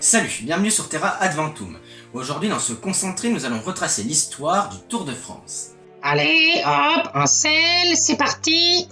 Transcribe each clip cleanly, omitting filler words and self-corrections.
Salut, bienvenue sur Terra Adventum. Aujourd'hui, dans ce concentré, nous allons retracer l'histoire du Tour de France. Allez, hop, un sel, c'est parti.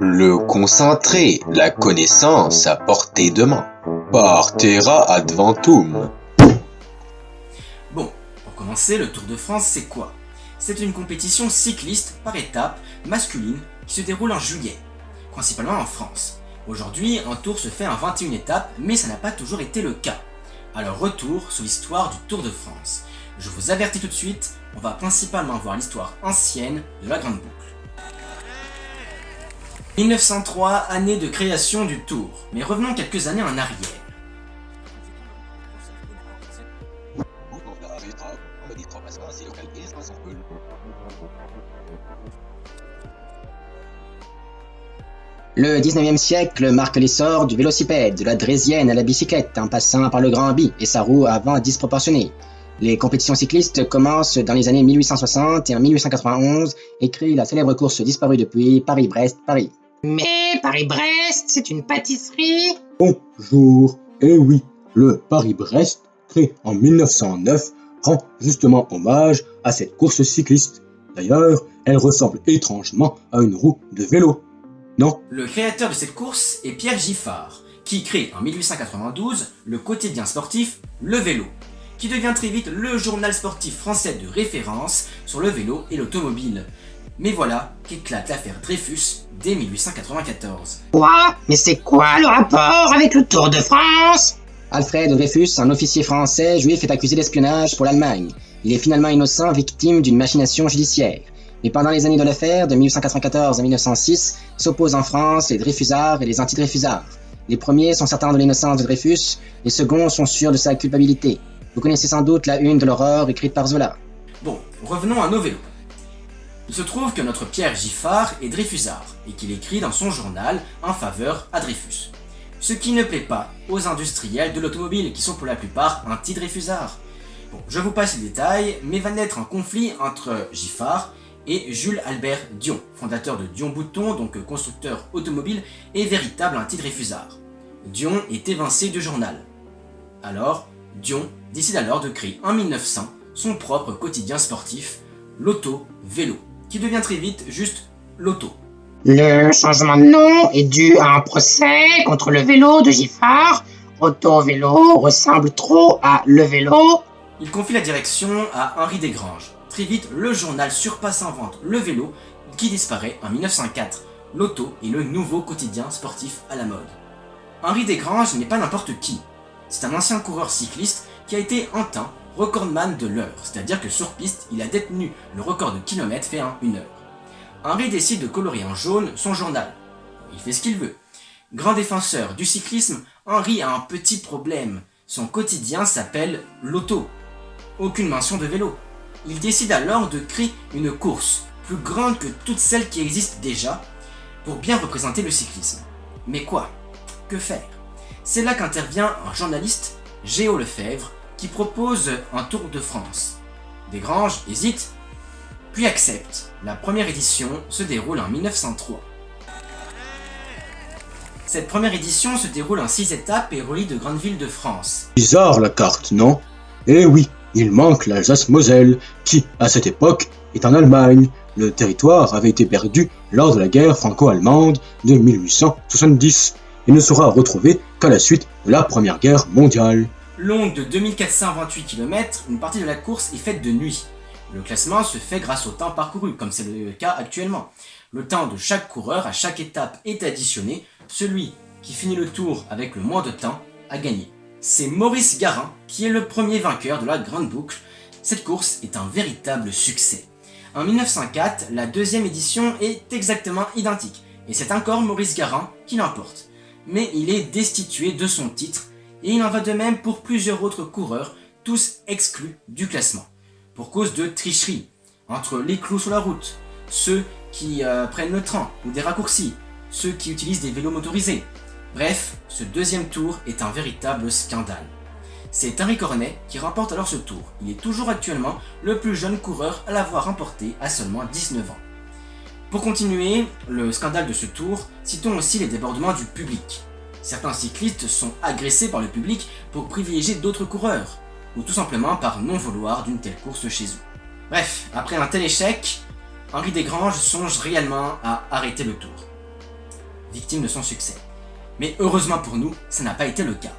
Le concentré, la connaissance à portée de main. Par Terra Adventum. Bon, pour commencer, le Tour de France, c'est quoi? C'est une compétition cycliste par étapes masculine qui se déroule en juillet, principalement en France. Aujourd'hui, un tour se fait en 21 étapes, mais ça n'a pas toujours été le cas. Alors retour sur l'histoire du Tour de France. Je vous avertis tout de suite, on va principalement voir l'histoire ancienne de la Grande Boucle. 1903, année de création du Tour, mais revenons quelques années en arrière. Le 19e siècle marque l'essor du vélocipède, de la draisienne à la bicyclette, en passant par le Grand Bi et sa roue avant disproportionnée. Les compétitions cyclistes commencent dans les années 1860 et en 1891 et créent la célèbre course disparue depuis Paris-Brest-Paris. Mais Paris-Brest, c'est une pâtisserie? Bonjour, eh oui, le Paris-Brest, créé en 1909, rend justement hommage à cette course cycliste. D'ailleurs, elle ressemble étrangement à une roue de vélo. Non? Le créateur de cette course est Pierre Giffard, qui crée en 1892 le quotidien sportif Le Vélo, qui devient très vite le journal sportif français de référence sur le vélo et l'automobile. Mais voilà qu'éclate l'affaire Dreyfus dès 1894. Quoi? Mais c'est quoi le rapport avec le Tour de France? Alfred Dreyfus, un officier français juif, est accusé d'espionnage pour l'Allemagne. Il est finalement innocent, victime d'une machination judiciaire. Mais pendant les années de l'affaire, de 1894 à 1906, s'opposent en France les Dreyfusards et les anti-Dreyfusards. Les premiers sont certains de l'innocence de Dreyfus, les seconds sont sûrs de sa culpabilité. Vous connaissez sans doute la une de l'Aurore écrite par Zola. Bon, revenons à nos vélos. Il se trouve que notre Pierre Giffard est Dreyfusard et qu'il écrit dans son journal en faveur à Dreyfus. Ce qui ne plaît pas aux industriels de l'automobile qui sont pour la plupart anti-Dreyfusards. Bon, je vous passe les détails, mais va naître un conflit entre Giffard et Jules Albert Dion, fondateur de Dion Bouton, donc constructeur automobile et véritable anti-Dreyfusard. Dion est évincé du journal. Alors, Dion décide alors de créer en 1900 son propre quotidien sportif, l'Auto-Vélo, qui devient très vite juste l'Auto. Le changement de nom est dû à un procès contre le vélo de Giffard. Auto-vélo ressemble trop à Le Vélo. Il confie la direction à Henri Desgranges. Très vite, le journal surpasse en vente Le Vélo, qui disparaît en 1904. L'Auto est le nouveau quotidien sportif à la mode. Henri Desgranges n'est pas n'importe qui. C'est un ancien coureur cycliste qui a été un temps recordman de l'heure, c'est-à-dire que sur piste, il a détenu le record de kilomètres fait en 1 heure. Henri décide de colorer en jaune son journal. Il fait ce qu'il veut. Grand défenseur du cyclisme, Henri a un petit problème. Son quotidien s'appelle l'Auto. Aucune mention de vélo. Il décide alors de créer une course plus grande que toutes celles qui existent déjà pour bien représenter le cyclisme. Mais quoi? Que faire? C'est là qu'intervient un journaliste, Géo Lefebvre, qui propose un Tour de France. Desgranges hésite, puis accepte. La première édition se déroule en 1903. Cette première édition se déroule en 6 étapes et relie de grandes villes de France. Bizarre la carte, non? Eh oui, il manque l'Alsace-Moselle, qui, à cette époque, est en Allemagne. Le territoire avait été perdu lors de la guerre franco-allemande de 1870 et ne sera retrouvé qu'à la suite de la Première Guerre mondiale. Longue de 2428 km, une partie de la course est faite de nuit. Le classement se fait grâce au temps parcouru, comme c'est le cas actuellement. Le temps de chaque coureur à chaque étape est additionné. Celui qui finit le tour avec le moins de temps a gagné. C'est Maurice Garin qui est le premier vainqueur de la Grande Boucle. Cette course est un véritable succès. En 1904, la deuxième édition est exactement identique, et c'est encore Maurice Garin qui l'emporte. Mais il est destitué de son titre, et il en va de même pour plusieurs autres coureurs, tous exclus du classement, pour cause de tricherie, entre les clous sur la route, ceux qui prennent le train ou des raccourcis, ceux qui utilisent des vélos motorisés. Bref, ce deuxième tour est un véritable scandale. C'est Henri Cornet qui remporte alors ce tour. Il est toujours actuellement le plus jeune coureur à l'avoir remporté à seulement 19 ans. Pour continuer le scandale de ce tour, citons aussi les débordements du public. Certains cyclistes sont agressés par le public pour privilégier d'autres coureurs, ou tout simplement par non-vouloir d'une telle course chez eux. Bref, après un tel échec, Henri Desgranges songe réellement à arrêter le tour, victime de son succès. Mais heureusement pour nous, ça n'a pas été le cas.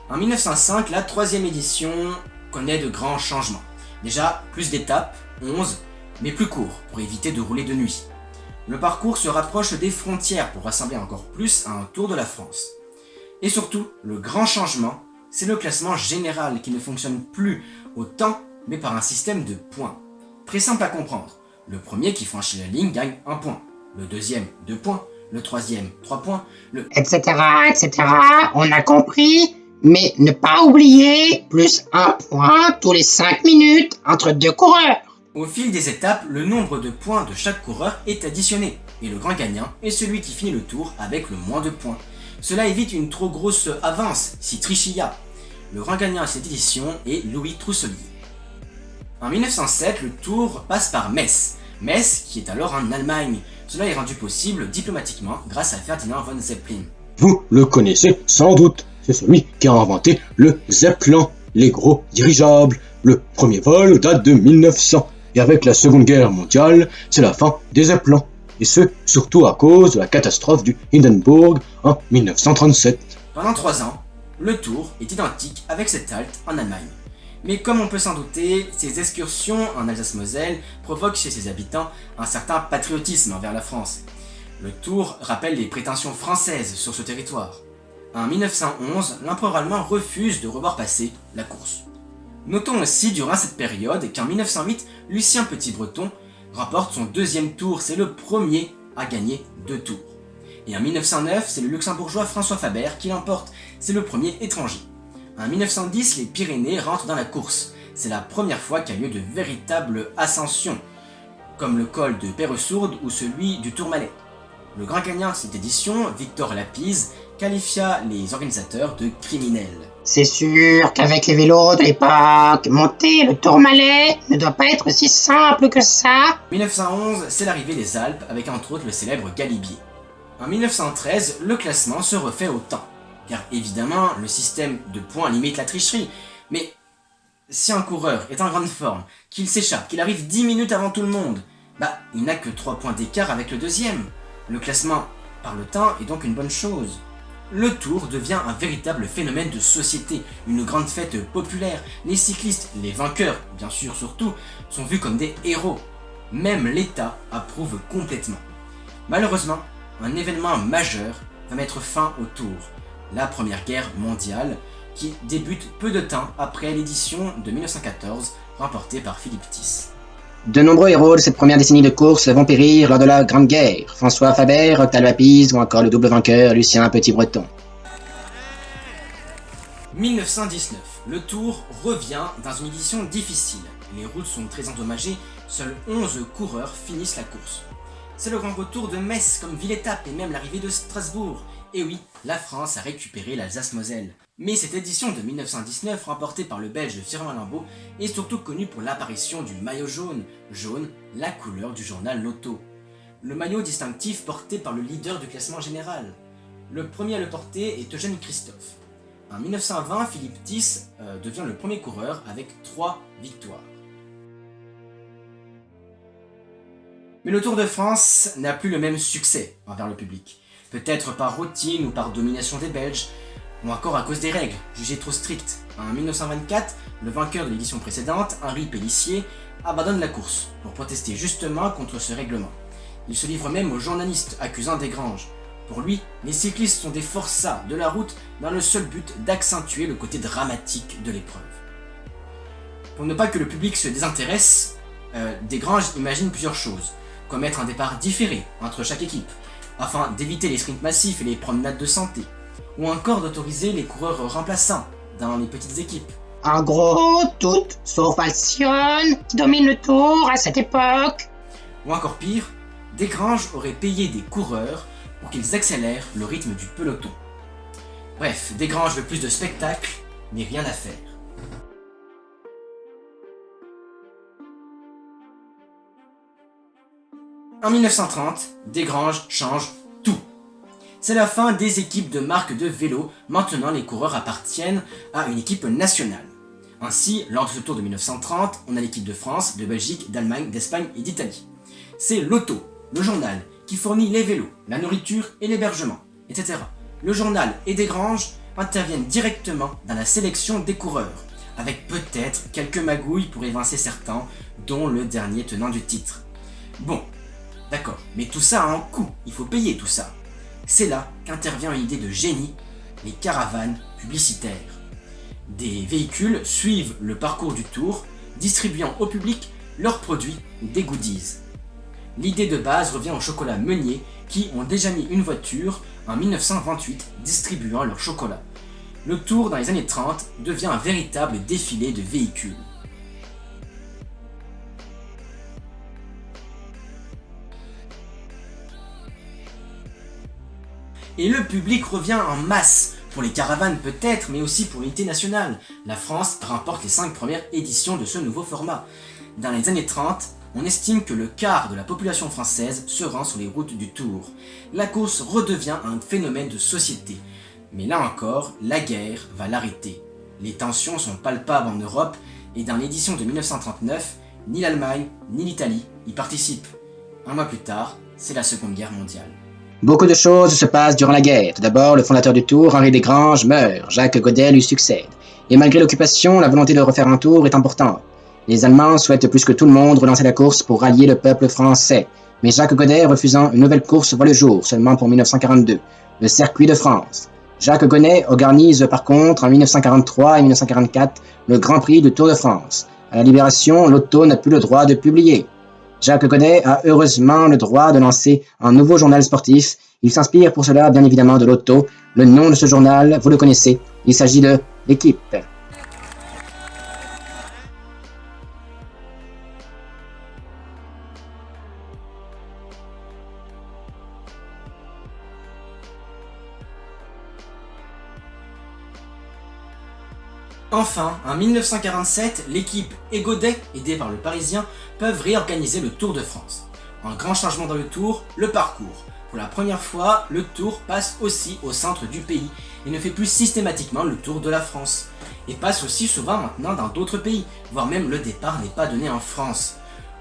En 1905, la 3e édition connaît de grands changements. Déjà, plus d'étapes, 11, mais plus courts, pour éviter de rouler de nuit. Le parcours se rapproche des frontières pour rassembler encore plus à un Tour de la France. Et surtout, le grand changement, c'est le classement général qui ne fonctionne plus au temps, mais par un système de points. Très simple à comprendre. Le premier qui franchit la ligne gagne 1 point. Le deuxième, 2 points. Le troisième, 3 points. Etc., etc. On a compris. Mais ne pas oublier, plus 1 point tous les 5 minutes entre 2 coureurs. Au fil des étapes, le nombre de points de chaque coureur est additionné, et le grand gagnant est celui qui finit le tour avec le moins de points. Cela évite une trop grosse avance, si trichilla. Le grand gagnant à cette édition est Louis Trousselier. En 1907, le tour passe par Metz. Metz, qui est alors en Allemagne. Cela est rendu possible diplomatiquement grâce à Ferdinand von Zeppelin. Vous le connaissez sans doute, c'est celui qui a inventé le Zeppelin, les gros dirigeables. Le premier vol date de 1900, et avec la Seconde Guerre mondiale, c'est la fin des Zeppelins. Et ce, surtout à cause de la catastrophe du Hindenburg en 1937. Pendant 3 ans, le tour est identique avec cette halte en Allemagne. Mais comme on peut s'en douter, ces excursions en Alsace-Moselle provoquent chez ses habitants un certain patriotisme envers la France. Le tour rappelle les prétentions françaises sur ce territoire. En 1911, l'empereur allemand refuse de revoir passer la course. Notons aussi durant cette période qu'en 1908, Lucien Petit-Breton remporte son 2e tour, c'est le premier à gagner 2 tours. Et en 1909, c'est le luxembourgeois François Faber qui l'emporte, c'est le premier étranger. En 1910, les Pyrénées rentrent dans la course, c'est la première fois qu'a lieu de véritables ascensions, comme le col de Perresourde ou celui du Tourmalet. Le grand gagnant de cette édition, Victor Lapise, qualifia les organisateurs de criminels. C'est sûr qu'avec les vélos de l'époque, monter le Tourmalet ne doit pas être si simple que ça. En 1911, c'est l'arrivée des Alpes avec entre autres le célèbre Galibier. En 1913, le classement se refait au temps, car évidemment, le système de points limite la tricherie. Mais si un coureur est en grande forme, qu'il s'échappe, qu'il arrive 10 minutes avant tout le monde, il n'a que 3 points d'écart avec le deuxième. Le classement par le temps est donc une bonne chose. Le Tour devient un véritable phénomène de société, une grande fête populaire. Les cyclistes, les vainqueurs, bien sûr surtout, sont vus comme des héros. Même l'État approuve complètement. Malheureusement, un événement majeur va mettre fin au Tour, la Première Guerre mondiale, qui débute peu de temps après l'édition de 1914, remportée par Philippe Thys. De nombreux héros de cette première décennie de course vont périr lors de la Grande Guerre. François Faber, Octave Lapise ou encore le double vainqueur Lucien Petit-Breton. 1919, le Tour revient dans une édition difficile. Les routes sont très endommagées, seuls 11 coureurs finissent la course. C'est le grand retour de Metz comme ville-étape et même l'arrivée de Strasbourg. Et oui, la France a récupéré l'Alsace-Moselle. Mais cette édition de 1919, remportée par le Belge Firmin Lambeau, est surtout connue pour l'apparition du maillot jaune. Jaune, la couleur du journal Lotto. Le maillot distinctif porté par le leader du classement général. Le premier à le porter est Eugène Christophe. En 1920, Philippe Thys devient le premier coureur avec 3 victoires. Mais le Tour de France n'a plus le même succès envers le public. Peut-être par routine ou par domination des Belges, ou encore à cause des règles, jugées trop strictes. En 1924, le vainqueur de l'édition précédente, Henri Pélissier, abandonne la course pour protester justement contre ce règlement. Il se livre même aux journalistes accusant Desgranges. Pour lui, les cyclistes sont des forçats de la route dans le seul but d'accentuer le côté dramatique de l'épreuve. Pour ne pas que le public se désintéresse, Desgranges imagine plusieurs choses, comme mettre un départ différé entre chaque équipe, afin d'éviter les sprints massifs et les promenades de santé, ou encore d'autoriser les coureurs remplaçants dans les petites équipes. En gros, toutes, sauf Alcyone, qui domine le Tour à cette époque. Ou encore pire, Desgranges aurait payé des coureurs pour qu'ils accélèrent le rythme du peloton. Bref, Desgranges veut plus de spectacle, mais rien à faire. En 1930, Desgranges change tout. C'est la fin des équipes de marque de vélo, maintenant les coureurs appartiennent à une équipe nationale. Ainsi, lors de ce Tour de 1930, on a l'équipe de France, de Belgique, d'Allemagne, d'Espagne et d'Italie. C'est l'auto, le journal, qui fournit les vélos, la nourriture et l'hébergement, etc. Le journal et Desgranges interviennent directement dans la sélection des coureurs, avec peut-être quelques magouilles pour évincer certains, dont le dernier tenant du titre. Bon, d'accord, mais tout ça a un coût, il faut payer tout ça. C'est là qu'intervient une idée de génie, les caravanes publicitaires. Des véhicules suivent le parcours du Tour, distribuant au public leurs produits ou des goodies. L'idée de base revient au chocolat Meunier qui ont déjà mis une voiture en 1928 distribuant leur chocolat. Le Tour dans les années 30 devient un véritable défilé de véhicules. Et le public revient en masse, pour les caravanes peut-être, mais aussi pour l'unité nationale. La France remporte les 5 premières éditions de ce nouveau format. Dans les années 30, on estime que le quart de la population française se rend sur les routes du Tour. La course redevient un phénomène de société. Mais là encore, la guerre va l'arrêter. Les tensions sont palpables en Europe, et dans l'édition de 1939, ni l'Allemagne ni l'Italie y participent. Un mois plus tard, c'est la Seconde Guerre mondiale. Beaucoup de choses se passent durant la guerre. Tout d'abord, le fondateur du Tour, Henri Desgranges, meurt. Jacques Godet lui succède. Et malgré l'occupation, la volonté de refaire un tour est importante. Les Allemands souhaitent plus que tout le monde relancer la course pour rallier le peuple français. Mais Jacques Godet, refusant une nouvelle course, voit le jour, seulement pour 1942, le Circuit de France. Jacques Godet organise par contre en 1943 et 1944 le Grand Prix du Tour de France. À la Libération, l'auto n'a plus le droit de publier. Jacques Godet a heureusement le droit de lancer un nouveau journal sportif. Il s'inspire pour cela bien évidemment de l'auto. Le nom de ce journal, vous le connaissez, il s'agit de L'Équipe. Enfin, en 1947, l'équipe et Godet, aidés par le Parisien, peuvent réorganiser le Tour de France. Un grand changement dans le Tour, le parcours. Pour la première fois, le Tour passe aussi au centre du pays et ne fait plus systématiquement le Tour de la France. Et passe aussi souvent maintenant dans d'autres pays, voire même le départ n'est pas donné en France.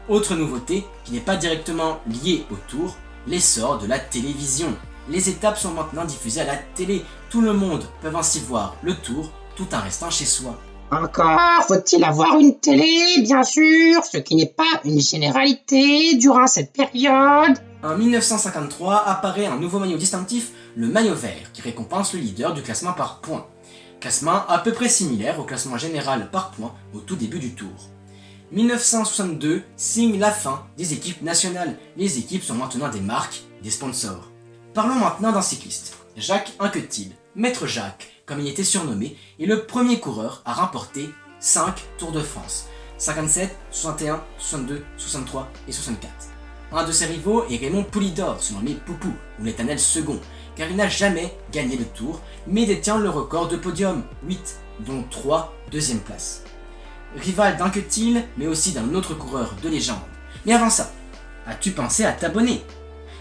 Autre nouveauté, qui n'est pas directement liée au Tour, l'essor de la télévision. Les étapes sont maintenant diffusées à la télé, tout le monde peut ainsi voir le Tour tout en restant chez soi. Encore faut-il avoir une télé, bien sûr, ce qui n'est pas une généralité durant cette période. En 1953 apparaît un nouveau maillot distinctif, le maillot vert, qui récompense le leader du classement par points. Classement à peu près similaire au classement général par points au tout début du Tour. 1962 signe la fin des équipes nationales. Les équipes sont maintenant des marques, des sponsors. Parlons maintenant d'un cycliste, Jacques Anquetil, Maître Jacques, comme il était surnommé, est le premier coureur à remporter 5 Tours de France, 57, 61, 62, 63 et 64. Un de ses rivaux est Raymond Poulidor, surnommé Poupou, ou l'éternel second, car il n'a jamais gagné le Tour, mais détient le record de podium, 8, dont 3 deuxième place. Rival d'Anquetil, mais aussi d'un autre coureur de légende. Mais avant ça, as-tu pensé à t'abonner?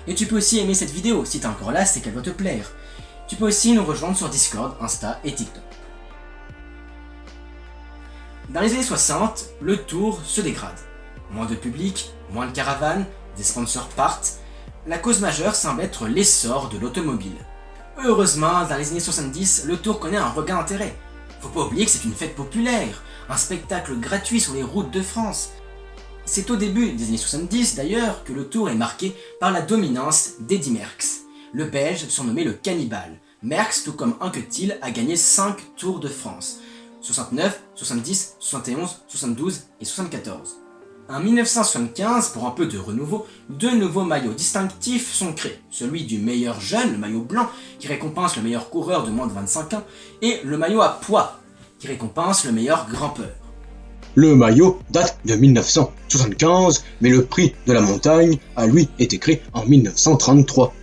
Et tu peux aussi aimer cette vidéo, si t'es encore là, c'est qu'elle doit te plaire. Tu peux aussi nous rejoindre sur Discord, Insta et TikTok. Dans les années 60, le Tour se dégrade. Moins de public, moins de caravanes, des sponsors partent. La cause majeure semble être l'essor de l'automobile. Heureusement, dans les années 70, le Tour connaît un regain d'intérêt. Faut pas oublier que c'est une fête populaire, un spectacle gratuit sur les routes de France. C'est au début des années 70 d'ailleurs que le Tour est marqué par la dominance d'Eddy Merckx. Le Belge surnommé le cannibale. Merckx, tout comme Anquetil, a gagné 5 Tours de France. 69, 70, 71, 72 et 74. En 1975, pour un peu de renouveau, 2 nouveaux maillots distinctifs sont créés. Celui du meilleur jeune, le maillot blanc, qui récompense le meilleur coureur de moins de 25 ans, et le maillot à poids, qui récompense le meilleur grimpeur. Le maillot date de 1975, mais le prix de la montagne a lui été créé en 1933.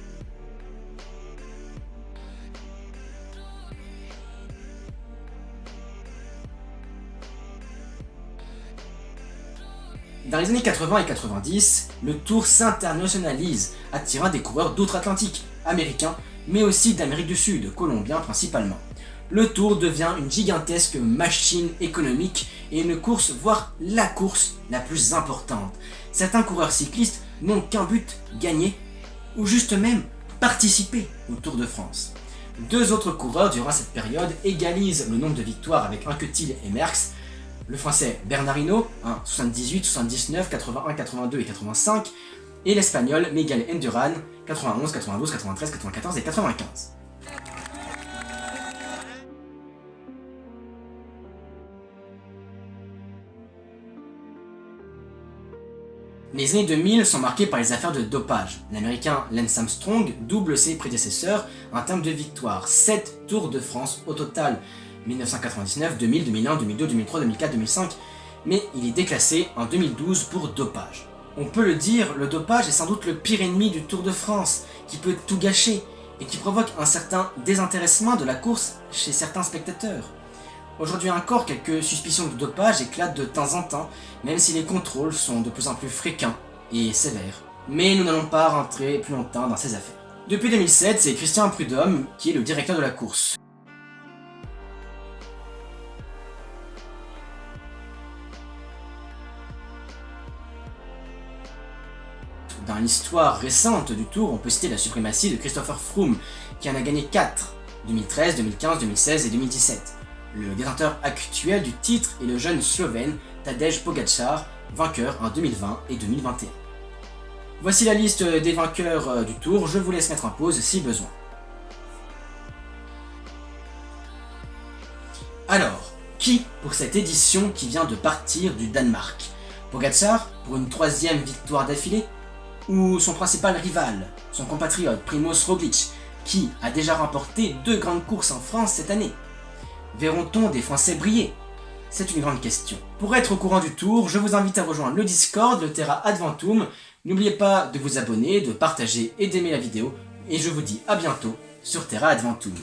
Dans Dans les années 80 et 90, le Tour s'internationalise, attirant des coureurs d'outre-Atlantique, américains, mais aussi d'Amérique du Sud, colombiens principalement. Le Tour devient une gigantesque machine économique et une course, voire la course la plus importante. Certains coureurs cyclistes n'ont qu'un but, gagner, ou juste même participer au Tour de France. Deux autres coureurs durant cette période égalisent le nombre de victoires avec Anquetil et Merckx. Le français Bernard Hinault, 78, 79, 81, 82 et 85, et l'espagnol Miguel Indurain, 91, 92, 93, 94 et 95. Les années 2000 sont marquées par les affaires de dopage. L'américain Lance Armstrong double ses prédécesseurs en termes de victoires, 7 Tours de France au total, 1999, 2000, 2001, 2002, 2003, 2004, 2005, mais il est déclassé en 2012 pour dopage. On peut le dire, le dopage est sans doute le pire ennemi du Tour de France, qui peut tout gâcher, et qui provoque un certain désintéressement de la course chez certains spectateurs. Aujourd'hui encore, quelques suspicions de dopage éclatent de temps en temps, même si les contrôles sont de plus en plus fréquents et sévères. Mais nous n'allons pas rentrer plus longtemps dans ces affaires. Depuis 2007, c'est Christian Prudhomme qui est le directeur de la course. Dans l'histoire récente du Tour, on peut citer la suprématie de Christopher Froome, qui en a gagné 4, 2013, 2015, 2016 et 2017. Le détenteur actuel du titre est le jeune Slovène Tadej Pogačar, vainqueur en 2020 et 2021. Voici la liste des vainqueurs du Tour, je vous laisse mettre en pause si besoin. Alors, qui pour cette édition qui vient de partir du Danemark? Pogačar pour une 3e victoire d'affilée? Ou son principal rival, son compatriote Primož Roglič, qui a déjà remporté 2 grandes courses en France cette année? Verront-on des Français briller? C'est une grande question. Pour être au courant du Tour, je vous invite à rejoindre le Discord, le Terra Adventum. N'oubliez pas de vous abonner, de partager et d'aimer la vidéo. Et je vous dis à bientôt sur Terra Adventum.